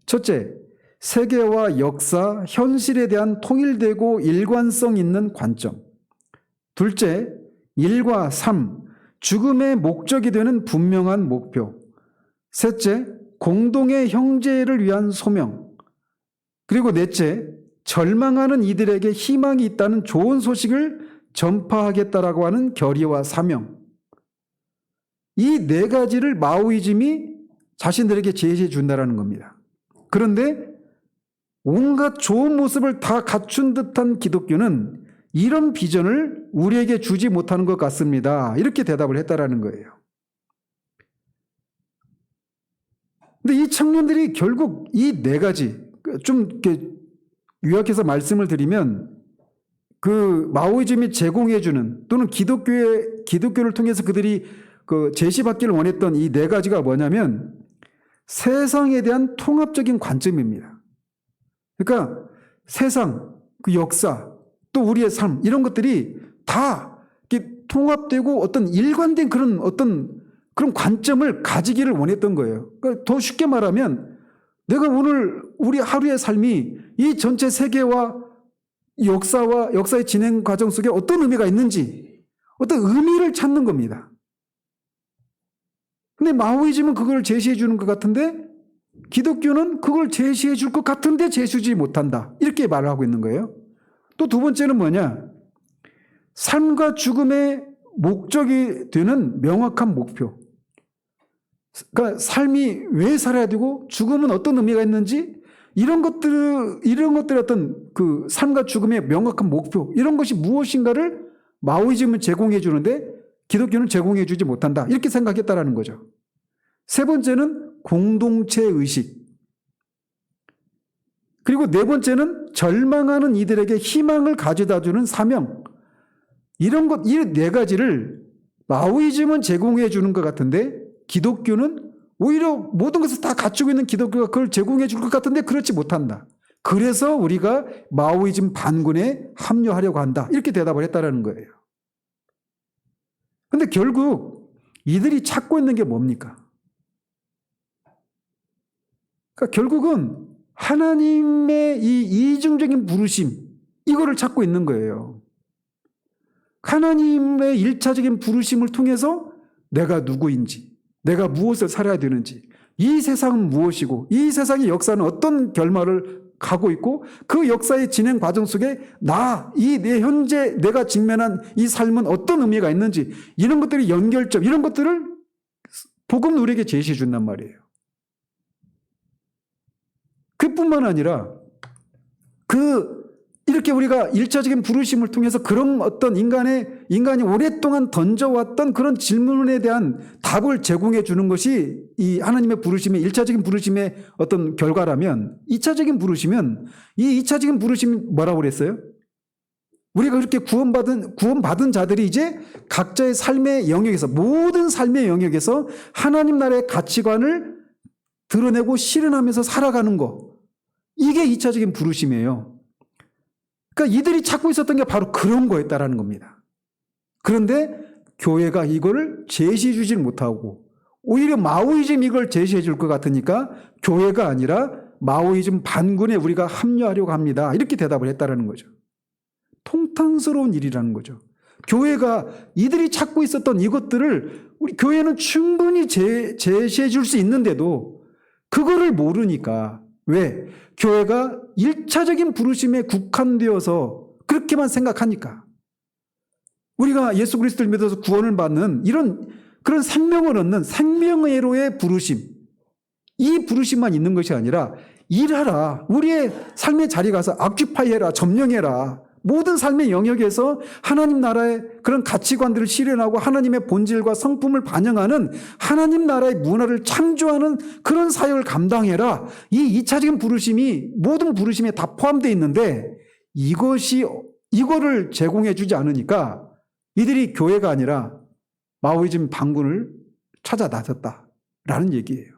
첫째, 세계와 역사, 현실에 대한 통일되고 일관성 있는 관점. 둘째, 일과 삶, 죽음의 목적이 되는 분명한 목표. 셋째, 공동의 형제를 위한 소명. 그리고 넷째, 절망하는 이들에게 희망이 있다는 좋은 소식을 전파하겠다라고 하는 결의와 사명. 이 네 가지를 마오이즘이 자신들에게 제시해 준다라는 겁니다. 그런데 온갖 좋은 모습을 다 갖춘 듯한 기독교는 이런 비전을 우리에게 주지 못하는 것 같습니다. 이렇게 대답을 했다라는 거예요. 근데 이 청년들이 결국 이 네 가지, 좀 이렇게 요약해서 말씀을 드리면, 그 마오이즘이 제공해주는, 또는 기독교를 통해서 그들이 제시받기를 원했던 이 네 가지가 뭐냐면, 세상에 대한 통합적인 관점입니다. 그러니까 세상, 그 역사, 또 우리의 삶, 이런 것들이 다 이렇게 통합되고 어떤 일관된 그런 관점을 가지기를 원했던 거예요. 그러니까 더 쉽게 말하면, 내가 오늘 우리 하루의 삶이 이 전체 세계와 역사의 진행 과정 속에 어떤 의미가 있는지, 어떤 의미를 찾는 겁니다. 근데 마오이즘은 그걸 제시해 주는 것 같은데, 기독교는 그걸 제시해 줄 것 같은데 제시하지 못한다, 이렇게 말을 하고 있는 거예요. 또 두 번째는 뭐냐? 삶과 죽음의 목적이 되는 명확한 목표. 그러니까 삶이 왜 살아야 되고 죽음은 어떤 의미가 있는지, 이런 것들의 어떤 그 삶과 죽음의 명확한 목표, 이런 것이 무엇인가를 마오이즘은 제공해 주는데 기독교는 제공해 주지 못한다, 이렇게 생각했다라는 거죠. 세 번째는 공동체 의식. 그리고 네 번째는 절망하는 이들에게 희망을 가져다 주는 사명. 이 네 가지를 마오이즘은 제공해 주는 것 같은데, 기독교는 오히려 모든 것을 다 갖추고 있는 기독교가 그걸 제공해 줄 것 같은데 그렇지 못한다. 그래서 우리가 마오이즘 반군에 합류하려고 한다, 이렇게 대답을 했다라는 거예요. 근데 결국 이들이 찾고 있는 게 뭡니까? 그러니까 결국은 하나님의 이 이중적인 부르심, 이거를 찾고 있는 거예요. 하나님의 일차적인 부르심을 통해서 내가 누구인지, 내가 무엇을 살아야 되는지, 이 세상은 무엇이고, 이 세상의 역사는 어떤 결말을 가고 있고, 그 역사의 진행 과정 속에 내 현재 내가 직면한 이 삶은 어떤 의미가 있는지, 이런 것들이 연결점, 이런 것들을 복음은 우리에게 제시해 준단 말이에요. 그뿐만 아니라 이렇게 우리가 일차적인 부르심을 통해서 그런 어떤 인간이 오랫동안 던져왔던 그런 질문에 대한 답을 제공해 주는 것이 이 하나님의 부르심의 일차적인 부르심의 어떤 결과라면, 2차적인 부르심은, 이 2차적인 부르심이 뭐라고 그랬어요? 우리가 그렇게 구원받은 자들이 이제 각자의 삶의 영역에서, 모든 삶의 영역에서 하나님 나라의 가치관을 드러내고 실현하면서 살아가는 거, 이게 2차적인 부르심이에요. 그러니까 이들이 찾고 있었던 게 바로 그런 거였다라는 겁니다. 그런데 교회가 이걸 제시해 주질 못하고 오히려 마오이즘 이걸 제시해 줄 것 같으니까 교회가 아니라 마오이즘 반군에 우리가 합류하려고 합니다. 이렇게 대답을 했다라는 거죠. 통탄스러운 일이라는 거죠. 교회가 이들이 찾고 있었던 이것들을 우리 교회는 충분히 제시해 줄 수 있는데도 그거를 모르니까, 왜? 교회가 1차적인 부르심에 국한되어서 그렇게만 생각하니까. 우리가 예수 그리스도를 믿어서 구원을 받는 그런 생명을 얻는 생명의로의 부르심, 이 부르심만 있는 것이 아니라 일하라, 우리의 삶의 자리 가서 아큐파이해라, 점령해라, 모든 삶의 영역에서 하나님 나라의 그런 가치관들을 실현하고 하나님의 본질과 성품을 반영하는 하나님 나라의 문화를 창조하는 그런 사역을 감당해라. 이 2차적인 부르심이 모든 부르심에 다 포함되어 있는데 이거를 제공해 주지 않으니까 이들이 교회가 아니라 마오이즘 반군을 찾아 나섰다라는 얘기예요.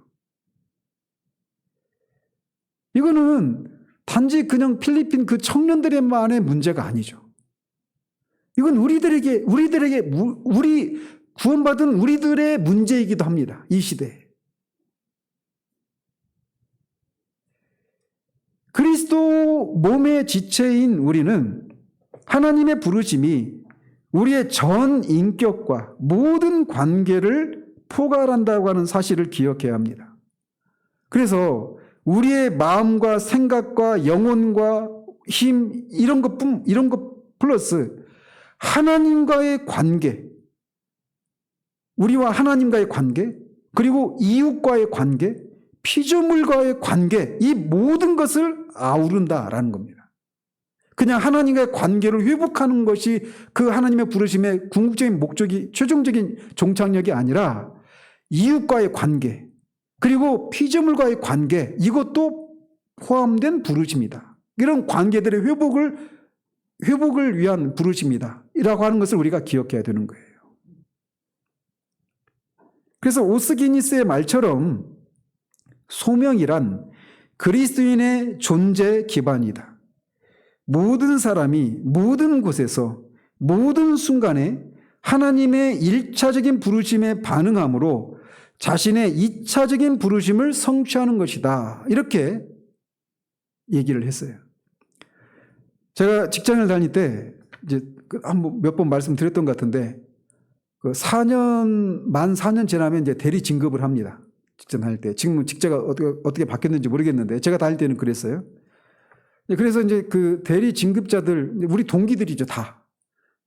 이거는 단지 그냥 필리핀 그 청년들만의 문제가 아니죠. 이건 우리 구원받은 우리들의 문제이기도 합니다. 이 시대에. 그리스도 몸의 지체인 우리는 하나님의 부르심이 우리의 전 인격과 모든 관계를 포괄한다고 하는 사실을 기억해야 합니다. 그래서 우리의 마음과 생각과 영혼과 힘, 이런 것 플러스 하나님과의 관계, 우리와 하나님과의 관계, 그리고 이웃과의 관계, 피조물과의 관계, 이 모든 것을 아우른다라는 겁니다. 그냥 하나님과의 관계를 회복하는 것이 그 하나님의 부르심의 궁극적인 목적이, 최종적인 종착역이 아니라 이웃과의 관계, 그리고 피조물과의 관계, 이것도 포함된 부르심이다. 이런 관계들의 회복을 위한 부르심이다. 이라고 하는 것을 우리가 기억해야 되는 거예요. 그래서 오스기니스의 말처럼 소명이란 그리스도인의 존재 기반이다. 모든 사람이 모든 곳에서 모든 순간에 하나님의 1차적인 부르심에 반응함으로 자신의 2차적인 부르심을 성취하는 것이다. 이렇게 얘기를 했어요. 제가 직장을 다닐 때 이제 몇 번 말씀드렸던 것 같은데 만 4년 지나면 이제 대리 진급을 합니다. 직장 다닐 때. 지금 직제가 어떻게 바뀌었는지 모르겠는데 제가 다닐 때는 그랬어요. 그래서 이제 그 대리 진급자들, 우리 동기들이죠, 다.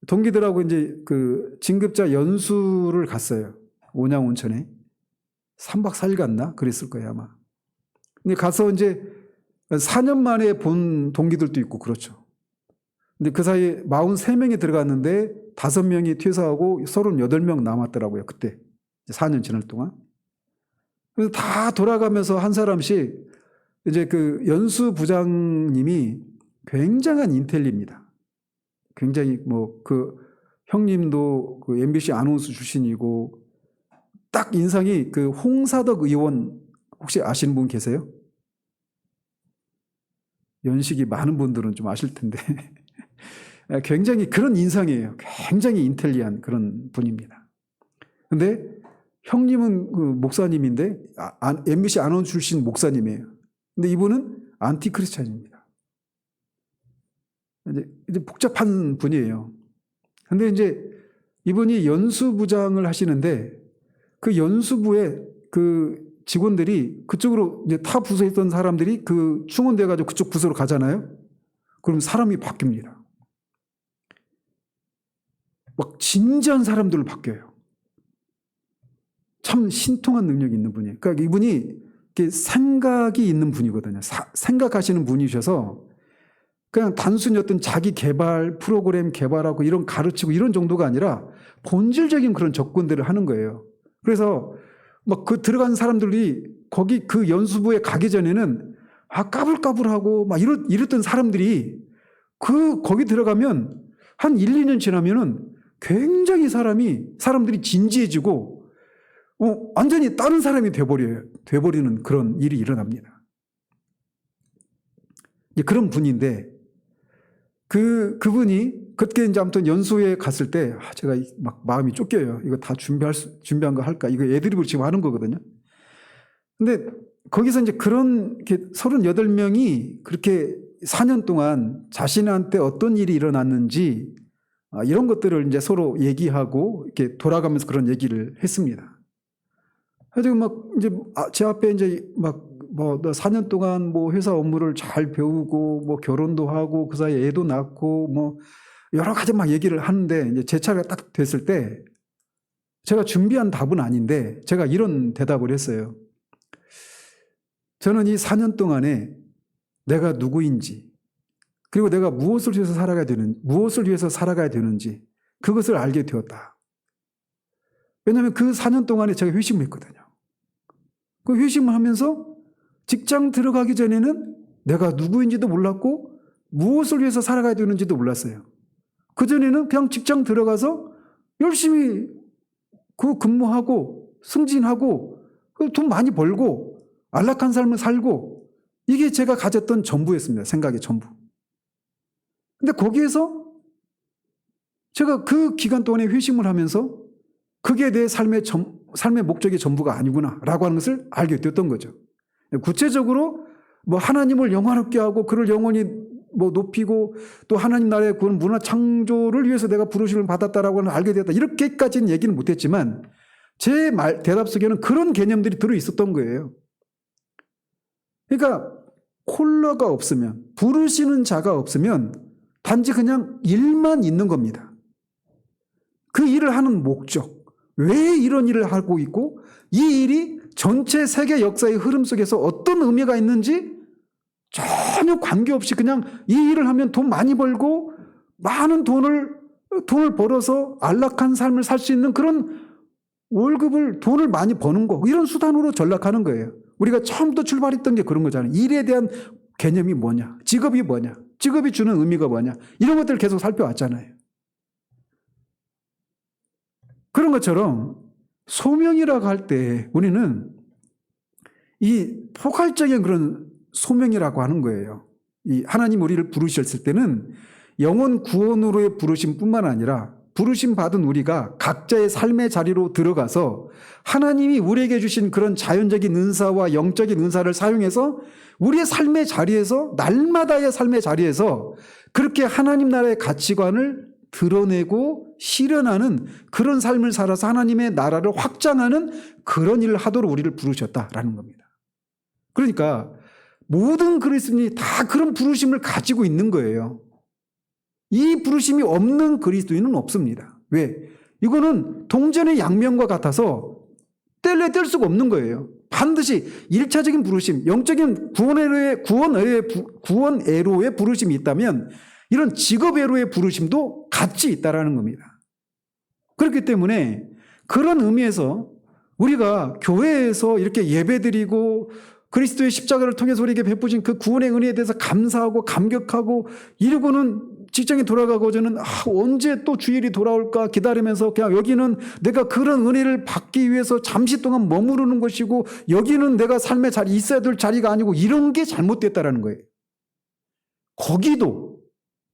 동기들하고 이제 그 진급자 연수를 갔어요. 온양 온천에. 3박 4일 갔나? 그랬을 거예요, 아마. 근데 가서 이제 4년 만에 본 동기들도 있고, 그렇죠. 근데 그 사이에 43명이 들어갔는데 5명이 퇴사하고 38명 남았더라고요, 그때. 4년 지날 동안. 그래서 다 돌아가면서 한 사람씩 이제 그 연수 부장님이 굉장한 인텔리입니다. 굉장히 그 형님도 그 MBC 아나운서 출신이고 딱 인상이 그 홍사덕 의원 혹시 아시는 분 계세요? 연식이 많은 분들은 좀 아실 텐데 굉장히 그런 인상이에요. 굉장히 인텔리한 그런 분입니다. 근데 형님은 그 목사님인데 MBC 아나운서 출신 목사님이에요. 근데 이분은 안티크리스찬입니다. 이제 복잡한 분이에요. 근데 이제 이분이 연수부장을 하시는데 그 연수부에 그 직원들이 그쪽으로 이제 타 부서에 있던 사람들이 그 충원돼가지고 그쪽 부서로 가잖아요. 그럼 사람이 바뀝니다. 막 진지한 사람들로 바뀌어요. 참 신통한 능력이 있는 분이에요. 그러니까 이분이 생각이 있는 분이거든요. 생각하시는 분이셔서 그냥 단순히 어떤 자기 개발, 프로그램 개발하고 이런 가르치고 이런 정도가 아니라 본질적인 그런 접근들을 하는 거예요. 그래서 막 그 들어간 사람들이 거기 그 연수부에 가기 전에는 까불까불하고 막 이랬던 사람들이 거기 들어가면 한 1, 2년 지나면은 굉장히 사람들이 진지해지고 완전히 다른 사람이 돼버리는 그런 일이 일어납니다. 그런 분인데 그분이 그때 이제 아무튼 연수에 갔을 때 제가 막 마음이 쫓겨요. 이거 다 준비한 거 할까? 이거 애드립으로 지금 하는 거거든요. 근데 거기서 이제 그런 38명이 그렇게 4년 동안 자신한테 어떤 일이 일어났는지 이런 것들을 이제 서로 얘기하고 이렇게 돌아가면서 그런 얘기를 했습니다. 그래서 막 이제 제 앞에 이제 막 너 4년 동안 뭐 회사 업무를 잘 배우고 뭐 결혼도 하고 그 사이에 애도 낳고 뭐 여러 가지 막 얘기를 하는데 이제 제 차례가 딱 됐을 때 제가 준비한 답은 아닌데 제가 이런 대답을 했어요. 저는 이 4년 동안에 내가 누구인지 그리고 내가 무엇을 위해서 살아가야 되는지 그것을 알게 되었다. 왜냐하면 그 4년 동안에 제가 회심을 했거든요. 그 회심을 하면서 직장 들어가기 전에는 내가 누구인지도 몰랐고 무엇을 위해서 살아가야 되는지도 몰랐어요. 그전에는 그냥 직장 들어가서 열심히 근무하고 승진하고 돈 많이 벌고 안락한 삶을 살고 이게 제가 가졌던 전부였습니다. 생각의 전부. 근데 거기에서 제가 그 기간 동안에 회심을 하면서 그게 내 삶의 목적의 전부가 아니구나 라고 하는 것을 알게 되었던 거죠. 구체적으로 뭐 하나님을 영화롭게 하고 그를 영원히 뭐 높이고 또 하나님 나라의 그런 문화 창조를 위해서 내가 부르심을 받았다라고 하는 알게 되었다. 이렇게까지는 얘기는 못했지만 제 대답 속에는 그런 개념들이 들어 있었던 거예요. 그러니까 콜러가 없으면 부르시는 자가 없으면 단지 그냥 일만 있는 겁니다. 그 일을 하는 목적, 왜 이런 일을 하고 있고 이 일이 전체 세계 역사의 흐름 속에서 어떤 의미가 있는지 전혀 관계없이 그냥 이 일을 하면 돈 많이 벌고 많은 돈을 벌어서 안락한 삶을 살 수 있는 그런 돈을 많이 버는 거 이런 수단으로 전락하는 거예요. 우리가 처음부터 출발했던 게 그런 거잖아요. 일에 대한 개념이 뭐냐, 직업이 뭐냐, 직업이 주는 의미가 뭐냐 이런 것들을 계속 살펴왔잖아요. 그런 것처럼 소명이라고 할 때 우리는 이 포괄적인 그런 소명이라고 하는 거예요. 이 하나님 우리를 부르셨을 때는 영혼 구원으로의 부르심뿐만 아니라 부르심 받은 우리가 각자의 삶의 자리로 들어가서 하나님이 우리에게 주신 그런 자연적인 은사와 영적인 은사를 사용해서 우리의 삶의 자리에서 날마다의 삶의 자리에서 그렇게 하나님 나라의 가치관을 드러내고 실현하는 그런 삶을 살아서 하나님의 나라를 확장하는 그런 일을 하도록 우리를 부르셨다라는 겁니다. 그러니까 모든 그리스도인이 다 그런 부르심을 가지고 있는 거예요. 이 부르심이 없는 그리스도인은 없습니다. 왜? 이거는 동전의 양면과 같아서 뗄래 뗄 수가 없는 거예요. 반드시 1차적인 부르심, 영적인 구원애로의 부르심이 있다면 이런 직업애로의 부르심도 같이 있다라는 겁니다. 그렇기 때문에 그런 의미에서 우리가 교회에서 이렇게 예배드리고 그리스도의 십자가를 통해서 우리에게 베푸신 그 구원의 은혜에 대해서 감사하고 감격하고 이러고는 직장에 돌아가고저는 언제 또 주일이 돌아올까 기다리면서 그냥 여기는 내가 그런 은혜를 받기 위해서 잠시 동안 머무르는 것이고 여기는 내가 삶의 자리 있어야 될 자리가 아니고 이런 게 잘못됐다라는 거예요. 거기도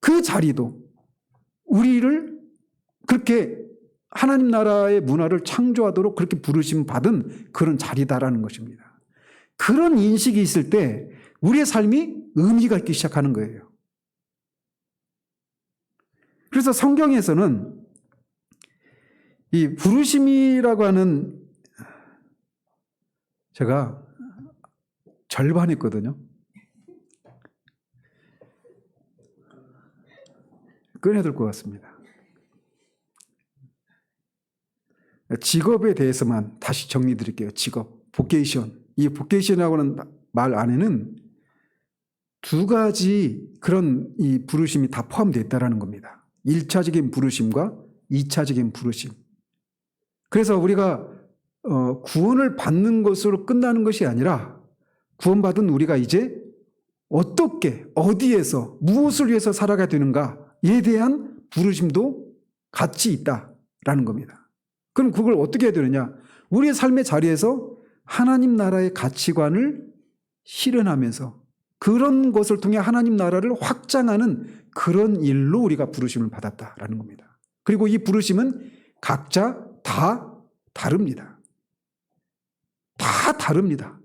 그 자리도 우리를 그렇게 하나님 나라의 문화를 창조하도록 그렇게 부르심 받은 그런 자리다라는 것입니다. 그런 인식이 있을 때 우리의 삶이 의미가 있기 시작하는 거예요. 그래서 성경에서는 이 부르심이라고 하는 제가 절반 했거든요. 꺼내들 것 같습니다. 직업에 대해서만 다시 정리 드릴게요. 직업, 보케이션. 이 보케이션이라고 하는 말 안에는 두 가지 그런 이 부르심이 다 포함되어 있다는 겁니다. 1차적인 부르심과 2차적인 부르심. 그래서 우리가 구원을 받는 것으로 끝나는 것이 아니라 구원받은 우리가 이제 어떻게, 어디에서, 무엇을 위해서 살아가야 되는가에 대한 부르심도 같이 있다라는 겁니다. 그럼 그걸 어떻게 해야 되느냐? 우리의 삶의 자리에서 하나님 나라의 가치관을 실현하면서 그런 것을 통해 하나님 나라를 확장하는 그런 일로 우리가 부르심을 받았다라는 겁니다. 그리고 이 부르심은 각자 다 다릅니다. 다 다릅니다.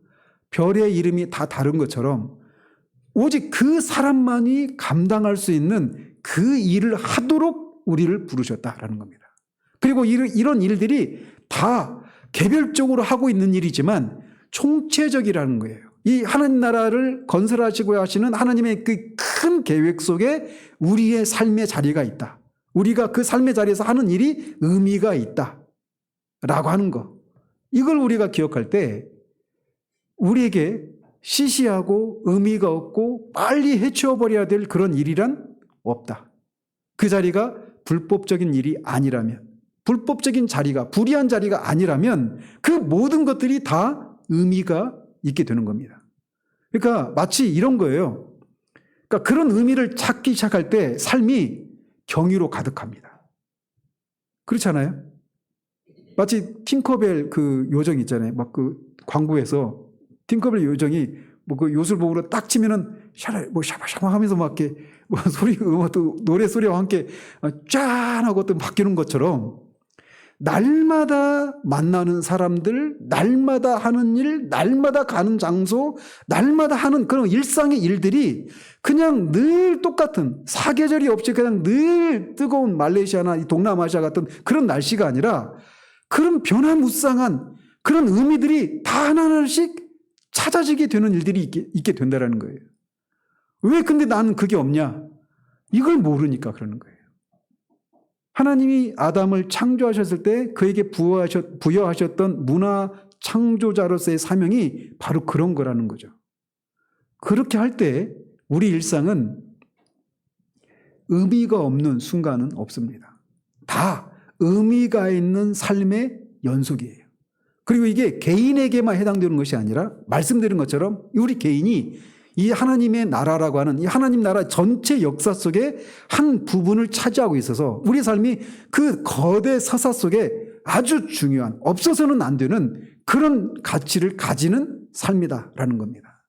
별의 이름이 다 다른 것처럼 오직 그 사람만이 감당할 수 있는 그 일을 하도록 우리를 부르셨다라는 겁니다. 그리고 이런 일들이 다 개별적으로 하고 있는 일이지만 총체적이라는 거예요. 이 하나님 나라를 건설하시고 하시는 하나님의 그 큰 계획 속에 우리의 삶의 자리가 있다. 우리가 그 삶의 자리에서 하는 일이 의미가 있다. 라고 하는 거. 이걸 우리가 기억할 때 우리에게 시시하고 의미가 없고 빨리 해치워버려야 될 그런 일이란 없다. 그 자리가 불법적인 일이 아니라면, 불법적인 자리가, 불의한 자리가 아니라면 그 모든 것들이 다 의미가 있게 되는 겁니다. 그러니까 마치 이런 거예요. 그러니까 그런 의미를 찾기 시작할 때 삶이 경유로 가득합니다. 그렇잖아요? 마치 팅커벨 그 요정 있잖아요. 막 그 광고에서 팅커벨 요정이 뭐 그 요술봉으로 딱 치면은 뭐 샤바샤바 하면서 막 이렇게 뭐 또 노래 소리와 함께 짠 하고 또 바뀌는 것처럼 날마다 만나는 사람들, 날마다 하는 일, 날마다 가는 장소, 날마다 하는 그런 일상의 일들이 그냥 늘 똑같은 사계절이 없이 그냥 늘 뜨거운 말레이시아나 이 동남아시아 같은 그런 날씨가 아니라 그런 변화무쌍한 그런 의미들이 다 하나하나씩 찾아지게 되는 일들이 있게 된다는 거예요. 왜 근데 나는 그게 없냐? 이걸 모르니까 그러는 거예요. 하나님이 아담을 창조하셨을 때 그에게 부여하셨던 문화 창조자로서의 사명이 바로 그런 거라는 거죠. 그렇게 할 때 우리 일상은 의미가 없는 순간은 없습니다. 다 의미가 있는 삶의 연속이에요. 그리고 이게 개인에게만 해당되는 것이 아니라 말씀드린 것처럼 우리 개인이 이 하나님의 나라라고 하는 이 하나님 나라 전체 역사 속에 한 부분을 차지하고 있어서 우리 삶이 그 거대 서사 속에 아주 중요한 없어서는 안 되는 그런 가치를 가지는 삶이다라는 겁니다.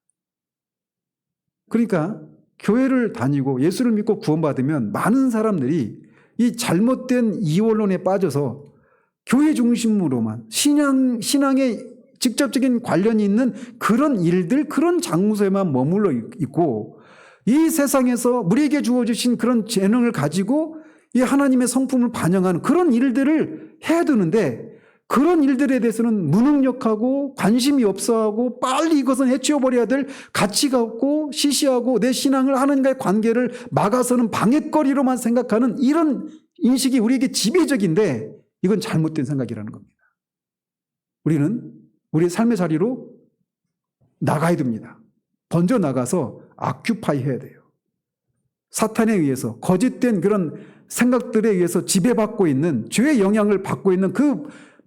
그러니까 교회를 다니고 예수를 믿고 구원받으면 많은 사람들이 이 잘못된 이원론에 빠져서 교회 중심으로만 신앙에 직접적인 관련이 있는 그런 일들, 그런 장소에만 머물러 있고 이 세상에서 우리에게 주어주신 그런 재능을 가지고 이 하나님의 성품을 반영하는 그런 일들을 해야 되는데 그런 일들에 대해서는 무능력하고 관심이 없어하고 빨리 이것은 해치워버려야 될 가치가 없고 시시하고 내 신앙을 하나님과의 관계를 막아서는 방해거리로만 생각하는 이런 인식이 우리에게 지배적인데 이건 잘못된 생각이라는 겁니다. 우리는 우리의 삶의 자리로 나가야 됩니다. 번져 나가서 아큐파이 해야 돼요. 사탄에 의해서 거짓된 그런 생각들에 의해서 지배받고 있는 죄의 영향을 받고 있는 그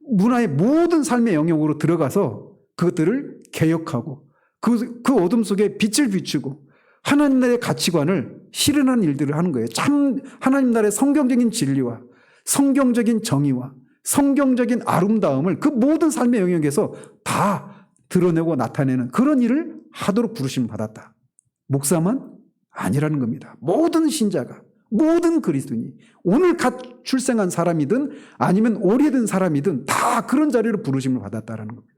문화의 모든 삶의 영역으로 들어가서 그것들을 개혁하고 그 어둠 속에 빛을 비추고 하나님 나라의 가치관을 실현하는 일들을 하는 거예요. 참 하나님 나라의 성경적인 진리와 성경적인 정의와 성경적인 아름다움을 그 모든 삶의 영역에서 다 드러내고 나타내는 그런 일을 하도록 부르심을 받았다. 목사만 아니라는 겁니다. 모든 신자가, 모든 그리스도인이 오늘 갓 출생한 사람이든 아니면 오래된 사람이든 다 그런 자리로 부르심을 받았다는 겁니다.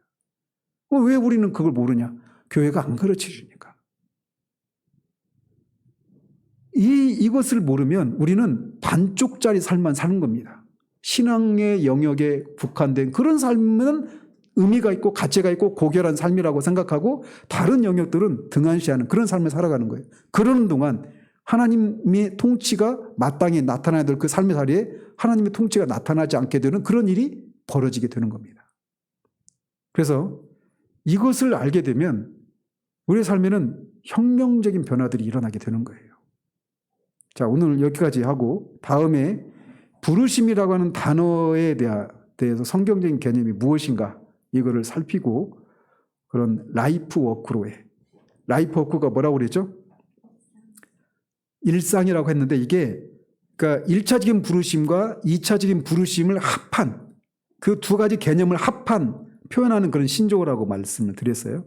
왜 우리는 그걸 모르냐? 교회가 안 가르쳐 주니까. 이것을 모르면 우리는 반쪽짜리 삶만 사는 겁니다. 신앙의 영역에 국한된 그런 삶은 의미가 있고 가치가 있고 고결한 삶이라고 생각하고 다른 영역들은 등한시하는 그런 삶을 살아가는 거예요. 그러는 동안 하나님의 통치가 마땅히 나타나야 될 그 삶의 자리에 하나님의 통치가 나타나지 않게 되는 그런 일이 벌어지게 되는 겁니다. 그래서 이것을 알게 되면 우리의 삶에는 혁명적인 변화들이 일어나게 되는 거예요. 자, 오늘 여기까지 하고 다음에 부르심이라고 하는 단어에 대해서 성경적인 개념이 무엇인가 이거를 살피고 그런 라이프 워크로의 라이프 워크가 뭐라고 그랬죠? 일상이라고 했는데 이게 그러니까 1차적인 부르심과 2차적인 부르심을 합한 그 두 가지 개념을 합한 표현하는 그런 신조어라고 말씀을 드렸어요.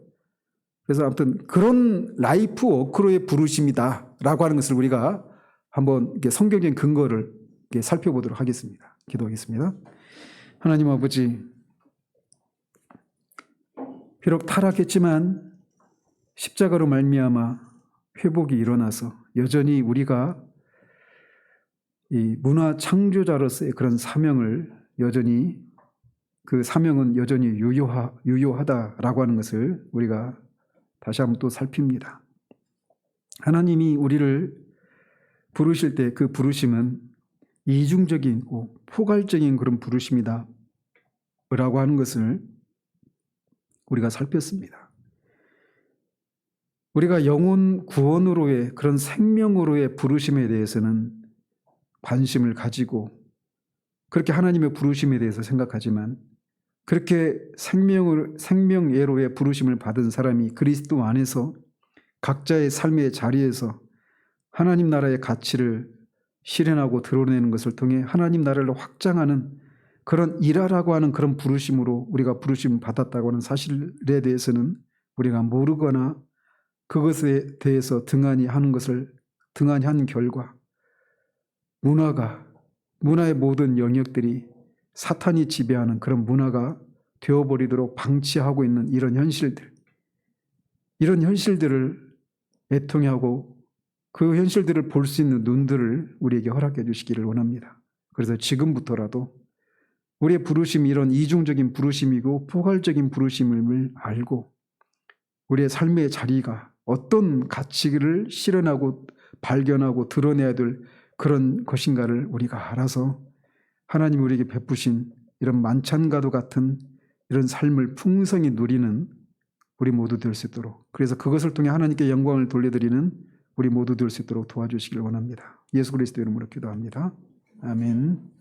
그래서 아무튼 그런 라이프 워크로의 부르심이다라고 하는 것을 우리가 한번 이렇게 성경적인 근거를 이렇게 살펴보도록 하겠습니다. 기도하겠습니다. 하나님 아버지, 비록 타락했지만 십자가로 말미암아 회복이 일어나서 여전히 우리가 이 문화 창조자로서의 그런 사명을 여전히 그 사명은 여전히 유효하다라고 하는 것을 우리가 다시 한번 또 살핍니다. 하나님이 우리를 부르실 때 그 부르심은 이중적이고 포괄적인 그런 부르심이다 라고 하는 것을 우리가 살폈습니다. 우리가 영혼 구원으로의 그런 생명으로의 부르심에 대해서는 관심을 가지고 그렇게 하나님의 부르심에 대해서 생각하지만 그렇게 생명예로의 부르심을 받은 사람이 그리스도 안에서 각자의 삶의 자리에서 하나님 나라의 가치를 실현하고 드러내는 것을 통해 하나님 나라를 확장하는 그런 일하라고 하는 그런 부르심으로 우리가 부르심을 받았다고 하는 사실에 대해서는 우리가 모르거나 그것에 대해서 등한히 한 결과 문화의 모든 영역들이 사탄이 지배하는 그런 문화가 되어버리도록 방치하고 있는 이런 현실들을 애통하고 그 현실들을 볼 수 있는 눈들을 우리에게 허락해 주시기를 원합니다. 그래서 지금부터라도 우리의 부르심이 이런 이중적인 부르심이고 포괄적인 부르심을 알고 우리의 삶의 자리가 어떤 가치를 실현하고 발견하고 드러내야 될 그런 것인가를 우리가 알아서 하나님 우리에게 베푸신 이런 만찬과도 같은 이런 삶을 풍성히 누리는 우리 모두 될 수 있도록, 그래서 그것을 통해 하나님께 영광을 돌려드리는 우리 모두 될 수 있도록 도와주시길 원합니다. 예수 그리스도 이름으로 기도합니다. 아멘.